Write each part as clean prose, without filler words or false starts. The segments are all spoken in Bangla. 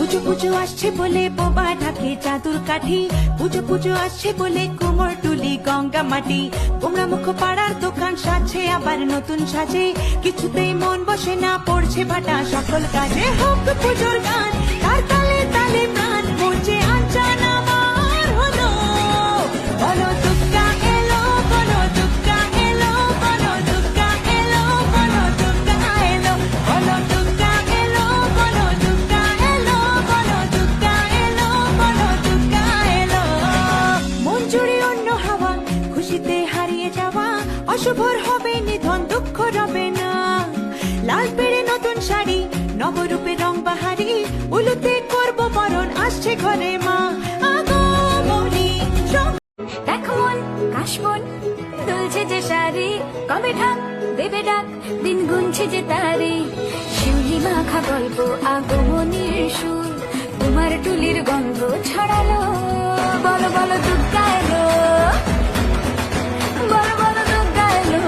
পুজো পুজো আসছে বলে বোবা ঢাকে চাদুর কাঠি, পুজো পুজো আসছে বলে কোমর টুলি গঙ্গা মাটি। গোমরা মুখ পাড়ার দোকান সাজছে আবার নতুন সাজে, কিছুতেই মন বসে না, পড়ছে ভাটা সকল কাজে। হোক পুজোর গান তার তালে তালে প্রাণ, পড়ছে আঞ্চান আমার হলো। বলো দুর্গা এলো, বলো দুর্গা এলো, বলো দুর্গা এলো, বলো দুর্গা এলো, বলো দুর্গা এলো, বলো দুর্গা এলো, বলো দুর্গা এলো, বলো দুর্গা এলো। মন জুড়ে অন্য হাওয়া, খুশিতে হারিয়ে যাওয়া, অশুভর হবে নিধন, দুঃখ রবে না। লাল পেড়ে নতুন শাড়ি, নবরূপে রং বাহারি, উলুতে করবো বরণ, আসছে ঘরে মা আগমনী। দেখো মন কাশবন দুলছে যে শাড়ি, কবে ঢাক দেবে ডাক, দিন গুনছে যে তারি। শিউলি মাখা গল্প আগমনীর সুর, তোমার টুলির গন্ধ ছড়ালো। বলো বলো দুর্গা এলো, বলো বলো দুর্গা এলো,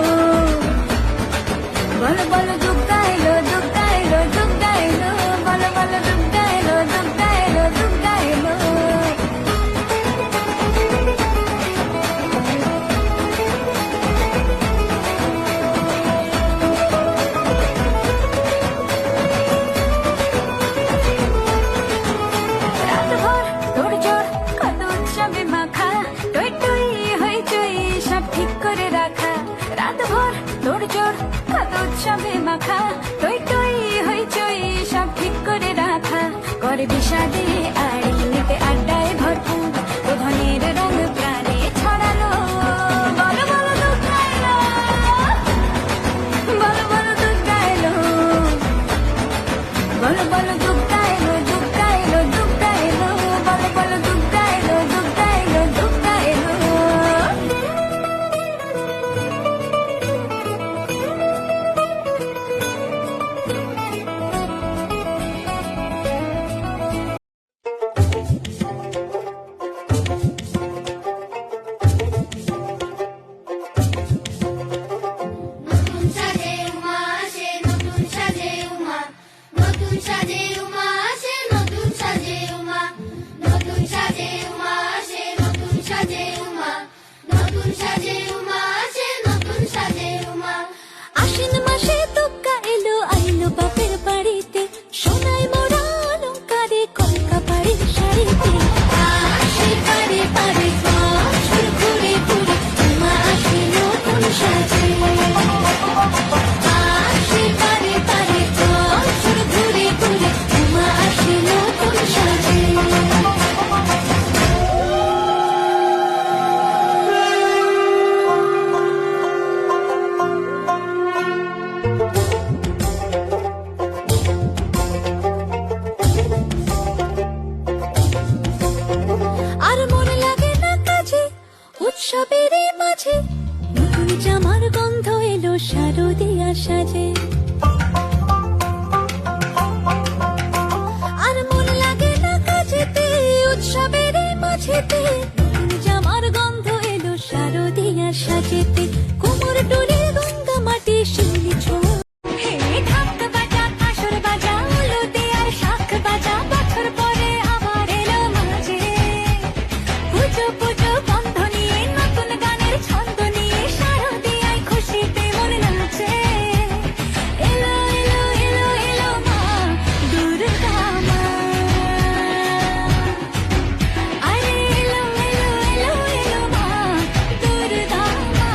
বলো বলো দুর্গা এলো, দুর্গা এলো, দুর্গা এলো, বলো বলো দুর্গা এলো, দুর্গা এলো, দুর্গা এলো। রাতভর তোড়জোড় কত উৎসবে মাখা, টই টই হইচই সব ঠিক করে রাখা। রাতভর তোড়জোড় কত উৎসবে মাখা, টই টই হইচই সব ঠিক করে রাখা। করে বিষাদে আড়ি নিতে আড্ডায় ভরপুর, ধনের রং প্রাণে ছড়ালো। বলো বলো দুর্গা এলো, বলো বলো দুর্গা এলো, বলো বলো দুর্গা এলো, দুর্গা এলো, দুর্গা এলো, বলো বলো দুর্গা এলো, দুর্গা এলো, দুর্গা এলো। নতুন সাজে উমা আসে, নতুন সাজে উমা, নতুন সাজে উমা আসে, নতুন সাজে উমা, নতুন সাজে উমা আসে, নতুন সাজে উমা, নতুন সাজে উমা আসে, নতুন সাজে উমা। আশ্বিন মাসে দুর্গা এলো, আইলো বাপের বাড়িতে, সোনায় মোড়া অলংকারে কলকা বাড়ির শাড়িতে। আসে পারে পারে বছর ঘুরে ঘুরে, উমা আসে নতুন সাজে। আসে পারে পারে বছর ঘুরে ঘুরে, উমা আসে নতুন সাজে। আর মনে লাগে না কাজে, উৎসবের মাঝে, নতুন জামার গন্ধ এলো শারদিয়া সাজে। আর মন লাগে না কাজেতে, উৎসবের মাঝেতে, নতুন জামার গন্ধ এলো শারদিয়া সাজেতে। কোমর টুলি গঙ্গা মাটি শিউলি ছোঁয়া, হে ঢাক বাজা কাসর বাজা, উলুতে আর শাখ বাজা, বছর পরে আবার এলো মাঝে। পুজো পুজো গন্ধ নিয়ে, নতুন গানের ছন্দ নিয়ে, শারদিয়ায় খুশিতে মন নাচে। এলো এলো এলো এলো মা দুর্গা মা, আরে এলো এলো এলো এলো মা দুর্গা মা।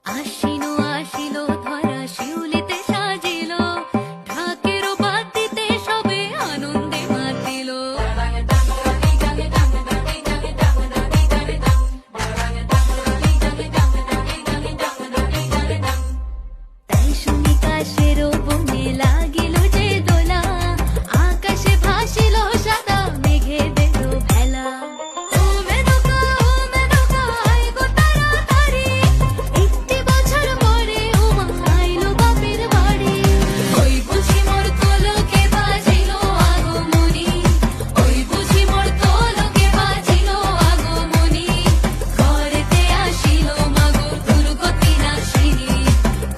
আশিনো আশিলো ধরা শিউলিতে সাজিল ঢাকেরও বাতিতে সবে আনন্দে মাতিল তাই শুনি কাশেরও বনে লাগিল যে দোলা আকাশে ভাসিল সাদা মেঘে দিল ভেলা ও মেনকা আয় গো তাড়াতাড়ি একটি বছর পরে উমা আইলো বাপের বাড়ি ওই বুঝি মোর তোলকে বাজিল আগমনী ওই বুঝি মোর তোলকে বাজিল আগমনী ঘরেতে আসিল মাগো দুর্গতি নাশিনী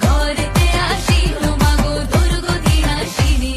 ঘরেতে আসিল মাগো দুর্গতি নাশিনী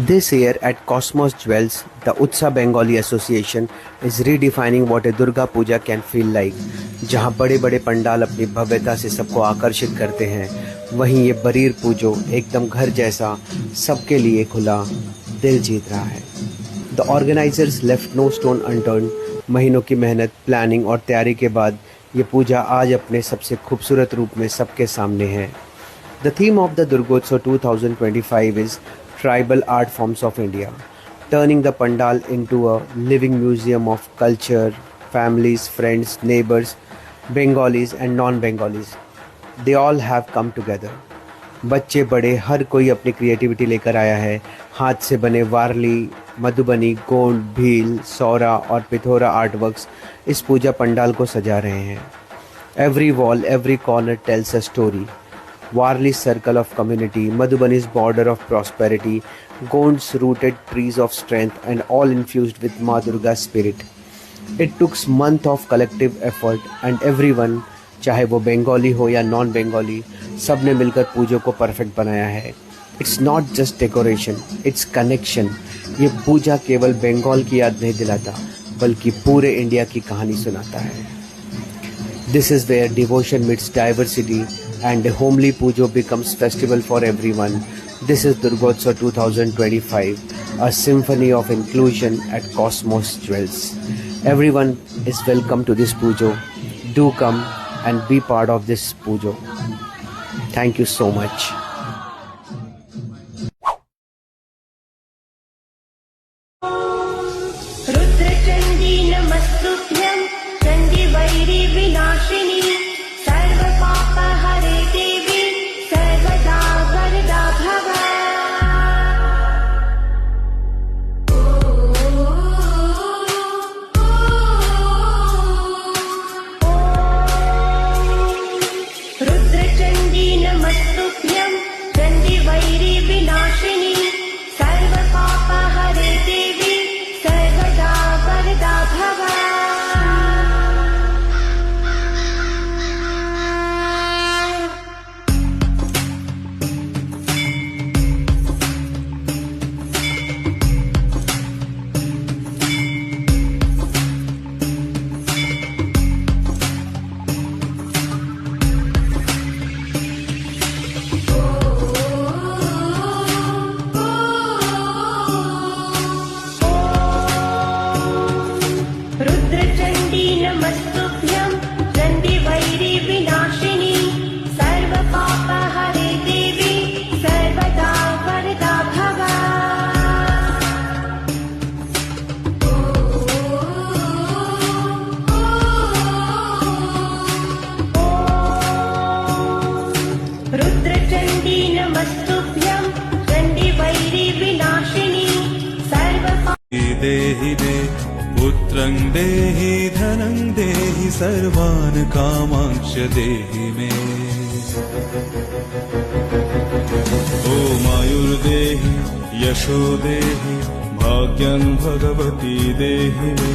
This year at Cosmos Jewels, the Utsa Bengali Association is redefining what a Durga Puja can feel like. जहां बड़े बड़े पंडाल अपनी भव्यता से सबको आकर्षित करते हैं, वहीं ये बरीर पूजो एकदम घर जैसा सबके लिए खुला दिल जीत रहा है. The organizers left no stone unturned. महीनों की मेहनत, प्लानिंग और तैयारी के बाद ये पूजा आज अपने सबसे खूबसूरत रूप में सबके सामने है. The theme of the Durgotsav 2025 is Tribal Art Forms of India, turning the pandal into a living museum of culture, families, friends, neighbors, Bengalis and non-Bengalis. They all have come together. बच्चे बड़े हर कोई अपनी क्रिएटिविटी लेकर आया है. हाथ से बने वारली, मधुबनी, गोंड, भील, सौरा और पिथौरा आर्टवर्क्स इस पूजा पंडाल को सजा रहे हैं. Every wall, every corner tells a story. Warli's circle of community, Madhubani's border of prosperity, Gond's rooted trees of strength, and all infused with Ma Durga's spirit. It took months of collective effort, and everyone चाहे वो बंगाली हो या नॉन बंगाली, सब ने मिलकर पूजो को परफेक्ट बनाया है। It's not just decoration, it's connection. ये पूजा केवल बंगाल की याद नहीं दिलाता, बल्कि पूरे इंडिया की कहानी सुनाता है। This is where devotion meets diversity and a homely pujo becomes festival for everyone. This is Durgotsav 2025, a symphony of inclusion at Cosmos Jewels. Everyone is welcome to this pujo. Do come and be part of this pujo. Thank you so much. रुद्रचण्डी नमस्तुभ्यं चण्डीवैरी विनाशिनी सर्वपापहरे देवी सर्वदा वरदा भव। रुद्रचण्डी नमस्तुभ्यं चण्डीवैरी विनाशिनी सर्वपापहरे देवी सर्वदा वरदा भव। रुद्रचण्डी नमस्तुभ्यं चण्डीवैरी विनाशिनी सर्वपापहरे देवी सर्वदा वरदा भव। रुद्रचण्डी नमस्तुभ्यं चण्डीवैरी विनाशिनी देहि मे पुत्रं देहि धनं देहि सर्वान् कामांश देहि मे। ओमायुर्देहि यशो देहि भाग्यं भगवती देहि मे।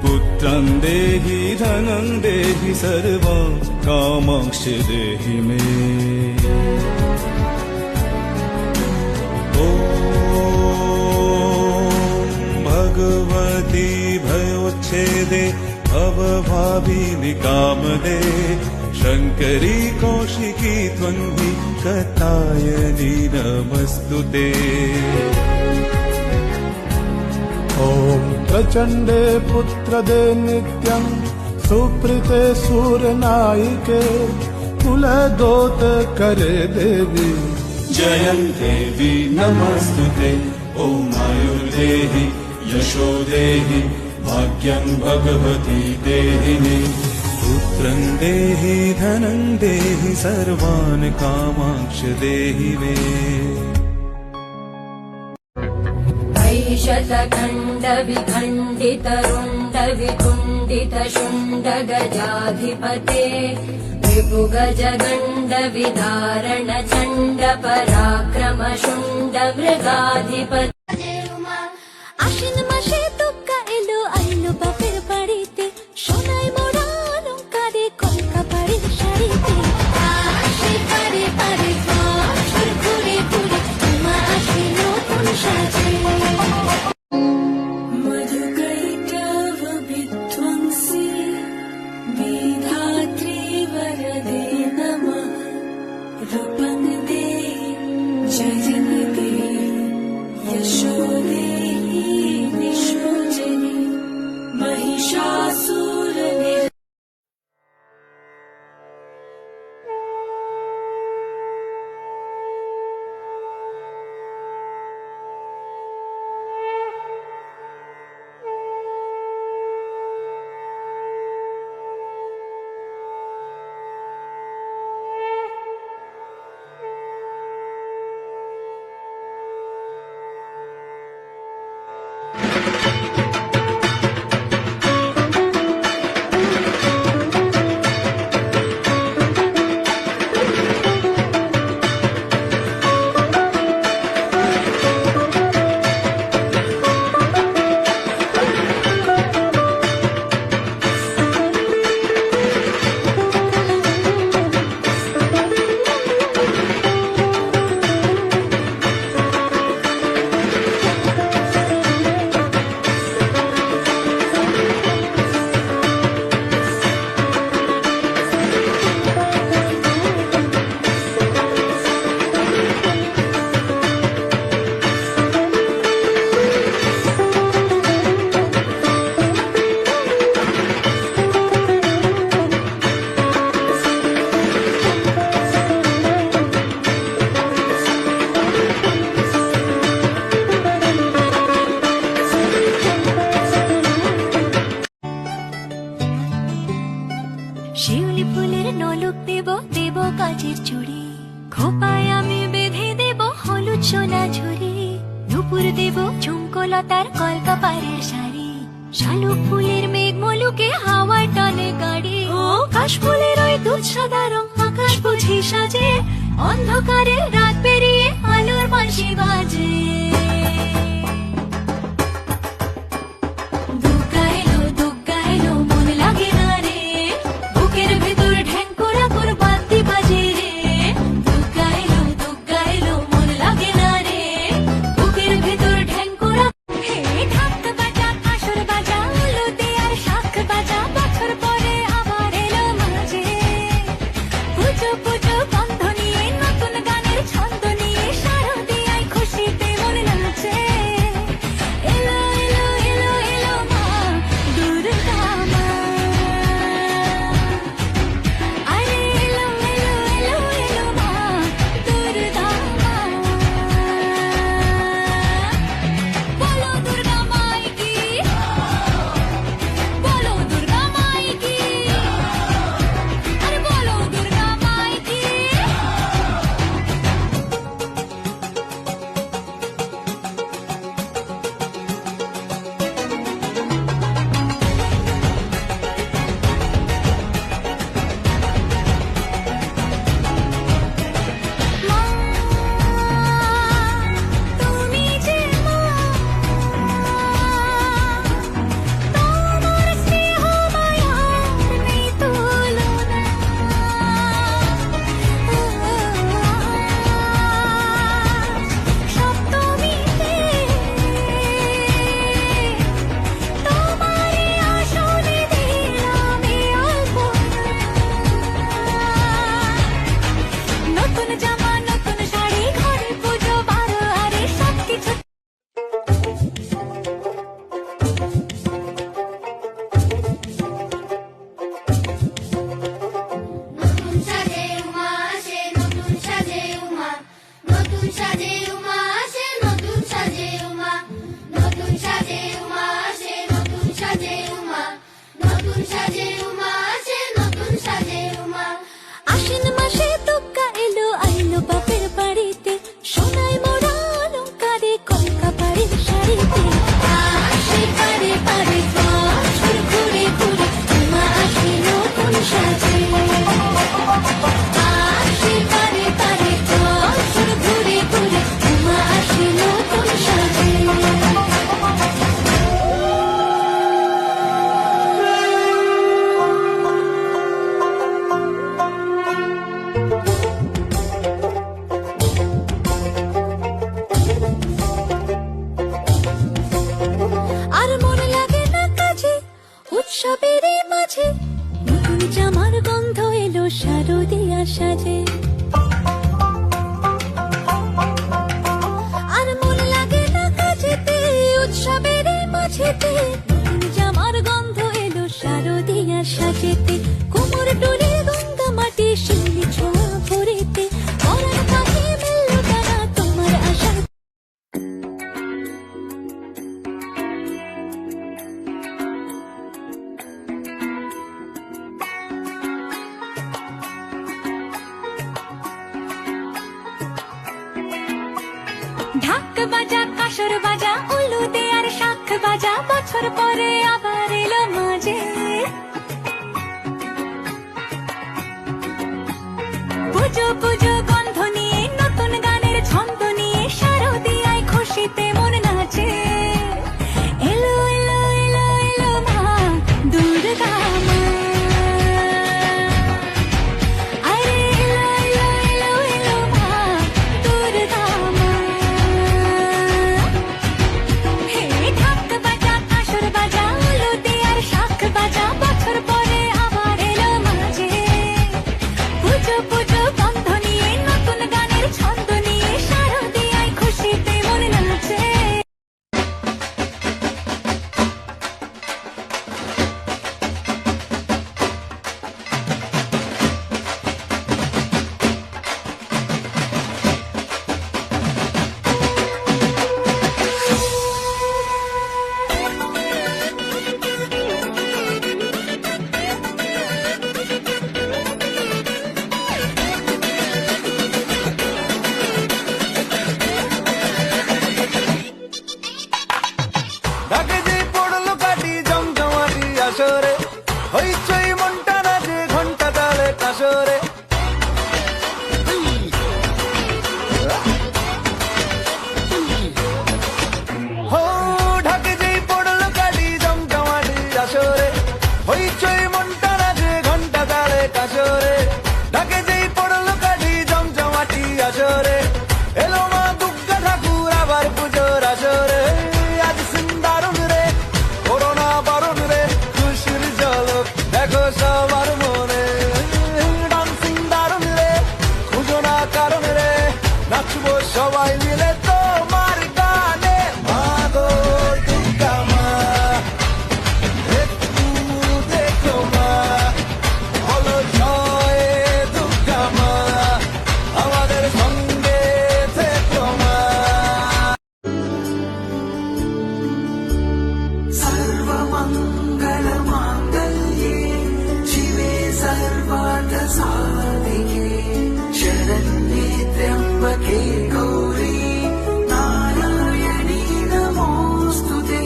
पुत्रं देहि धनं देहि सर्वान् कामांश देहि मे। भगवती भयोच्छेदे भवभाविनि कामदे शङ्करी कौशिकी त्वन्हि कतायनि नमस्तुते। ॐ प्रचण्डे पुत्रदे नित्यं सुप्रीते सूरनायिके कुलदोत करे देवी जयं देवी नमस्तुते। ओमायुर्देहि यशो देहि भाग्यं भगवती देहि मे। पुत्रं देहि धनं देहि सर्वान् कामांश देहि मे। ऐशतखण्डविखण्डितरुण्डवितुण्डितशुण्डगजाधिपते रिपुगजगण्डविदारण चण्ड पराक्रम शुण्ड मृगाधिपते। আশ্বিন মাসে দুগ্গা এলো আইলো বাপের বাড়িতে সোনায় মোড়া অলংকারে কলকা পাড়ের শাড়িতে আসে পারে পারে বছর ঘুরে ঘুরে মা আসে নতুন সাজে। মধুকৈটভ বিধ্বংসী বিধাত্রী বরদে নমঃ রূপং দে জয়ন দে यशो देहि निशोचने महिषासुरने। কাজের চুড়ি খোপায় আমি বেঁধে দেব হলুদ সোনা ঝুড়ি দুপুর দেব ঝুমকোলতার কলকাপাড়ের শাড়ি শালুক ফুলের মেঘ মলুকে হাওয়ার টানে গাড়ি ও কাশফুলের ওই দুধ সাদা রং আকাশ বুঝি সাজে অন্ধকারে রাত পেরিয়ে আলোর বাঁশি বাজে দুগ্গা এলো মন লাগে না রে বুকের ভেতর ঢ্যাঙ্করা করে বাদ্যি বাজে রে দুগ্গা এলো মন লাগে না রে বুকের ভেতর ঢ্যাঙ্করা হে ঢাক বাজা কাসর বাজা উলুতে আর শাখ বাজা বছর পরে আবার এলো মাঝে পুজো গন্ধ নিয়ে নতুন গানের ছন্দ নিয়ে শারদিয়ায় খুশিতে মন নাচে এলো মা দুর্গা মা আরে এলো মা দুর্গা মা বলো দুর্গা মাই কি বলো দুর্গা মাই কি আরে বলো দুর্গা মাই কি মা তুমি যে মা তোমার স্নেহ মায়ার নেই তুলনা সপ্তমীতে তোমারই আসনে দিলাম এই আলপনা নতুন জামা নতুন শাড়ি ঘরে পুজো বারো আরে সবকিছু নতুন সাজে উমা আসে নতুন সাজে উমা নতুন সাজে উমা আসে নতুন সাজে উমা নতুন সাজে উমা আসে নতুন সাজে উমা নতুন সাজে উমা আসে নতুন সাজে উমা আশ্বিন মাসে দুগ্গা এলো আইলো বাপের বাড়িতে সোনায় মোড়া অলংকারে কলকাপাড়ের শাড়িতে আসে পারে পারে বছর ঘুরে ঘুরে উমা আসে নতুন সাজে আসে পারে পারে বছর ঘুরে ঘুরে উমা আসে নতুন সাজে আর মন লাগে না কাজে উৎসবের এই মাঝে নতুন জামার গন্ধ এলো শারদিয়া সাজে আর মন লাগে না কাজেতে উৎসবের এই মাঝেতে নতুন জামার গন্ধ এলো শারদিয়া সাজেতে কোমর ডোলে গঙ্গা মাটি শিউলি ছোঁয়া ভরেতে পরাণ পাখি মেললো ডানা তোমার আশা ঢাক বাজা কাসর বাজা উলুতে আর শাখ বাজা বছর পরে আবার এলো মাঝে পুজো গন্ধ নিয়ে নতুন গানের ছন্দ নিয়ে শারদিয়ায় খুশিতে মন নাচে এলো মা দুর্গা মা আরে এলো মা দুর্গা মা হে ঢাক বাজা কাসর বাজা উলুতে আর শাখ বাজা বছর পরে আবার এলো মাঝে পুজো গন্ধ নিয়ে সবাই মিলে তোমার গানে মাগো দুর্গা মা একটু দেখো মা বলো জয় দুর্গা মা আমাদের সঙ্গে থেকো মা सर्वमङ्गलमाङ्गल्ये शिवे सर्वार्थसाधिके शरण्ये त्र्यम्बके गौरी नारायणी नमोऽस्तु ते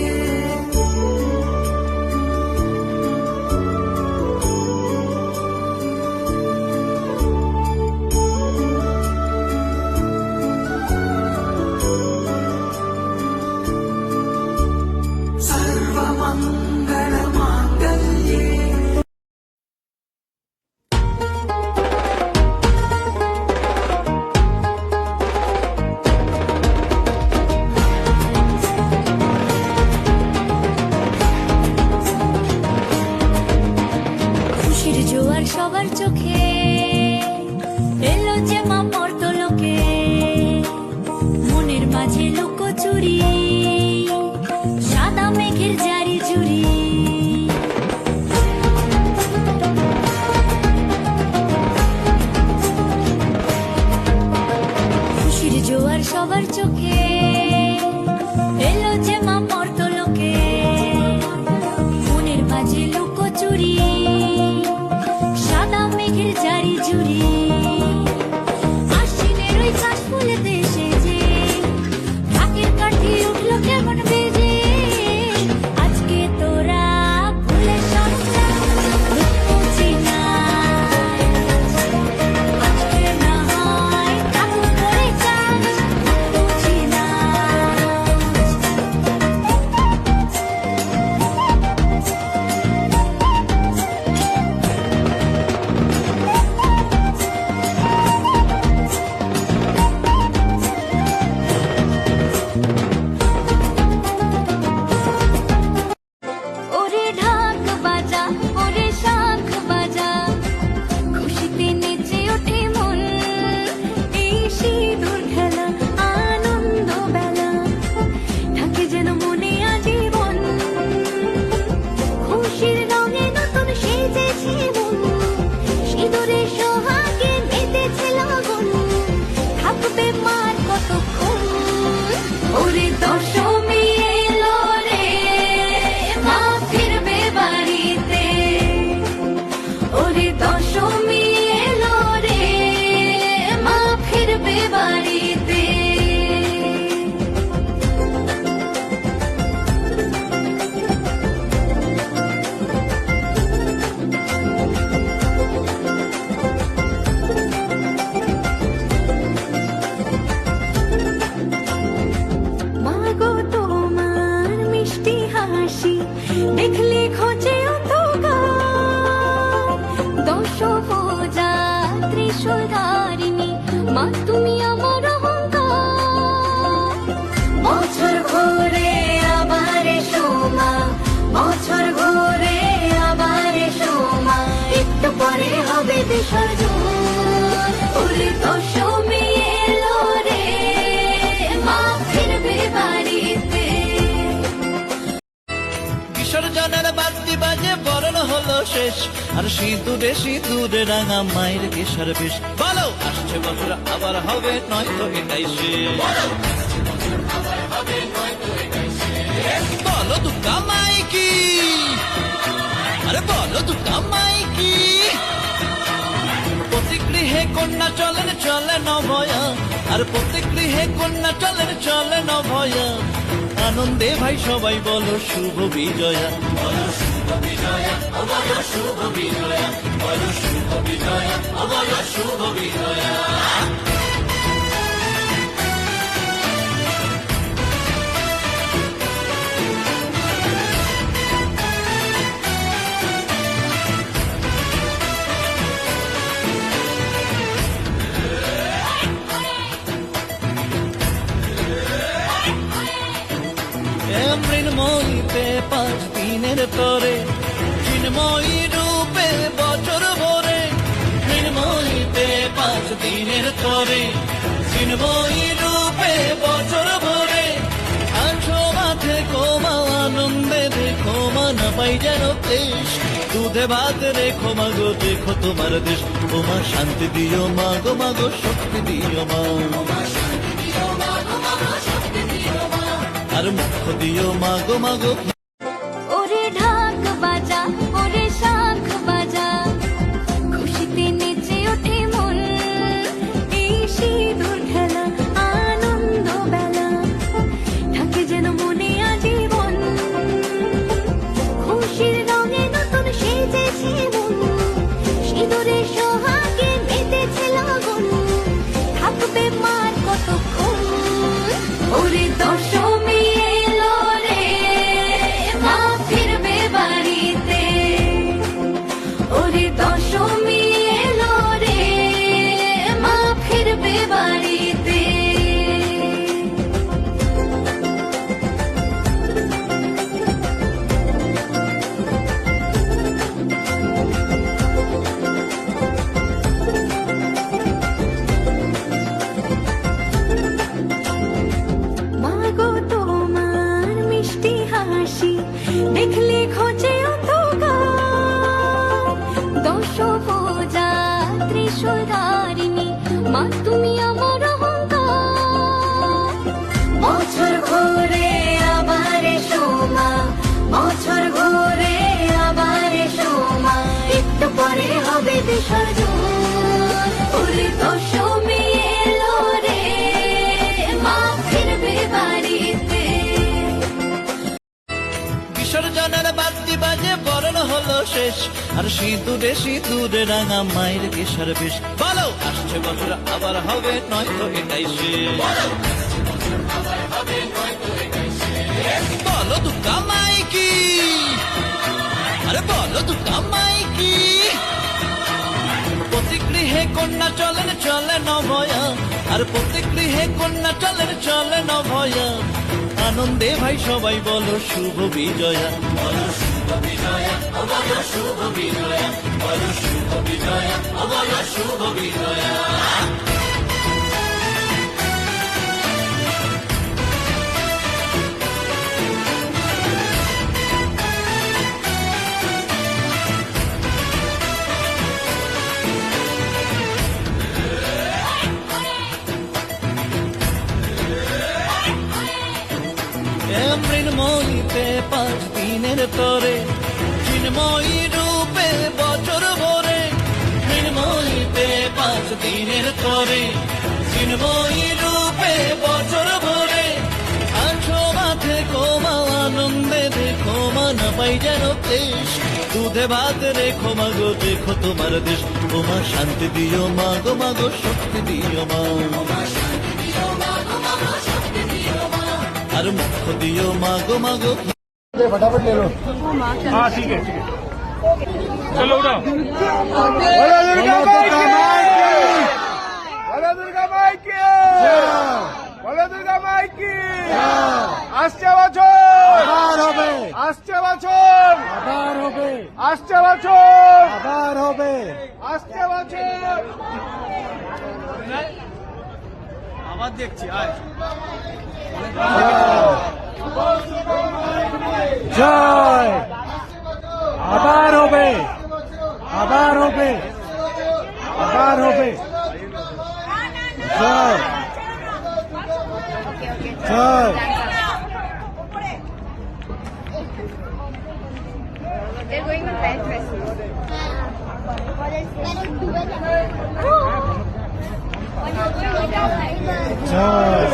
सर्वमङ्गलमाङ्गल्ये খুশির জোয়ার সবার চোখে এলো যে মা পর্তলোকে মনের মাঝে লুকোচুরি সাদা মেঘের জারি জুড়ি খুশির জোয়ার সবার চোখে এলো যে মা পর্তলোকে মনের মাঝে লুকোচুরি সাদা মেঘের জারি জুড়ি আশ্বিনের ওই কাশ ফুলে দেশে যে ঢাকের কাঠি উঠলো কেমন বেজে আজকে তোরা ভুলে সরলা লুকোচি না আজকে না হয় কাকু করে চাস লুকোচি না ওরে ঢাক বাজা ওরে শাঁখ বাজা খুশিতে নেচে ওঠে মন এই সিঁদুর খেলা আনন্দ বেলা থাকে যেন মনে আজীবন খুশির রঙে নতুন সেজেছে মন সিঁদুরে সোহাগে মেতেছে লগন থাকবে মার কতক্ষণ ওরে দশমী এলো রে মা ফিরবে বাড়িতে ওরে দশমী এলো রে মা ফিরবে বাড়িতে মাগো তোমার মিষ্টি হাসি দেখলে খোঁজে অন্ধকার দশভুজা ত্রিশূলধারিণী মা তুমি আমার অহংকার বছর ঘুরে আবার এসো মা বছর ঘুরে আবার এসো মা একটু পরে হবে বিসর্জন ওরে দশমী এলো রে মা ফিরবে বাড়িতে বিসর্জনের বাদ্যি বাজে বরণ হলো শেষ আর সিঁদুরে সিঁদুরে রাঙা মায়ের কেশর বেশ বলো আসছে বছর আবার হবে নয়তো এটাই শেষ বলো দুর্গা মাইকি আরে বলো দুর্গা মাইকি প্রতি গৃহে কন্যা চলেন চলে নভয়া আর প্রতি গৃহে কন্যা চলেন চলে নভয়া আনন্দে ভাই সবাই বলো শুভ বিজয়া বলো শুভ বিজয়া ও বলো শুভ বিজয়া বলো শুভ বিজয়া ও বলো শুভ বিজয়া মৃন্ময়ীতে 5 দিনের তরে চিন্ময়ী রূপে বছর ভরে মৃন্ময়ীতে 5 দিনের তরে চিন্ময়ী রূপে বছর ভরে আছো মাঠে কোমা আনন্দে দেখো মানা পাই যেন ক্লেশ দুধে ভাত রেখো মাগো দেখো তোমার দেশ ওমা শান্তি দিও মাগো মাগো শক্তি দিও মা আর মুখ দিও মাগো মাগো ওরে ঢাক বাজা ওরে শাঁখ বাজা খুশিতে নেচে ওঠে মন এই সিঁদুর খেলা আনন্দ বেলা থাকে যেন মনে আজীবন খুশির রঙে নতুন সেজেছে মন সিঁদুরে সোহাগে মেতেছে লগন থাকবে মার কতক্ষণ ওরে দশমী এলো রে মা ফিরবে বাড়িতে ওরে দশমী এলো রে মা ফিরবে বাড়িতে মাগো তোমার মিষ্টি হাসি দেখলে খোঁজে অন্ধকার দশ পূজা ত্রিশূলধারিণী মা তুমি আমার অহংকার বছর ঘুরে আবার এসো মা বছর ঘুরে আবার এসো মা একটু পরে হবে বিসর্জন ওরে দশমী এলো রে মা ফিরবে বাড়িতে বিসর্জনের বাদ্যি বাজে বরণ হলো শেষ আর সিঁদুরে সিঁদুরে রাঙা মায়ের কেশর বেশ বলো আসছে বছর আবার হবে নয়তো এটাই শেষ বলো দুর্গা মাইকি আরে বলো দুর্গা মাইকি প্রতি গৃহে কন্যা চলেন চলে নভয়া আর প্রতি গৃহে কন্যা চলেন চলে নভয়া আনন্দে ভাই সবাই বলো শুভ বিজয়া বলো শুভ বিজয়া ও বলো শুভ বিজয়া বলো শুভ বিজয়া ও বলো শুভ বিজয়া মৃন্ময়ীতে 5 দিনের তরে চিন্ময়ী রূপে বছর ভরে মৃন্ময়ীতে 5 দিনের তরে চিন্ময়ী রূপে বছর ভরে আছো মাঠে কোমা আনন্দে দেখো মানা পাই যেন ক্লেশ দুধে ভাত রেখো মাগো দেখো তোমার দেশ ওমা শান্তি দিও মাগো মাগো শক্তি দিও মা আর মুখ দিও মাগো মাগো फटाफट ले लो हाँ ठीक है चलो उठाओ बोलो दुर्गा माई की बोलो दुर्गा माई की আসছে বছর আবার হবে আসছে বছর আবার হবে আসছে বছর আবার হবে আসছে বছর আবার দেখছি আয় জয় আবার হবে আবার হবে আবার হবে জয় জয় They're going to bed Christmas. জয়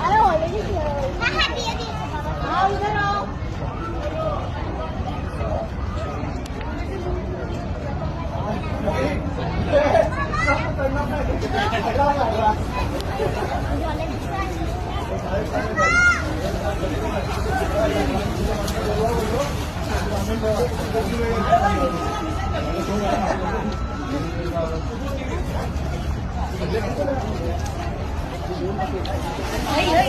আরে অলরেডি হ্যাঁ দিয়ে দিয়েছে বাবা ইধার আও জলে এই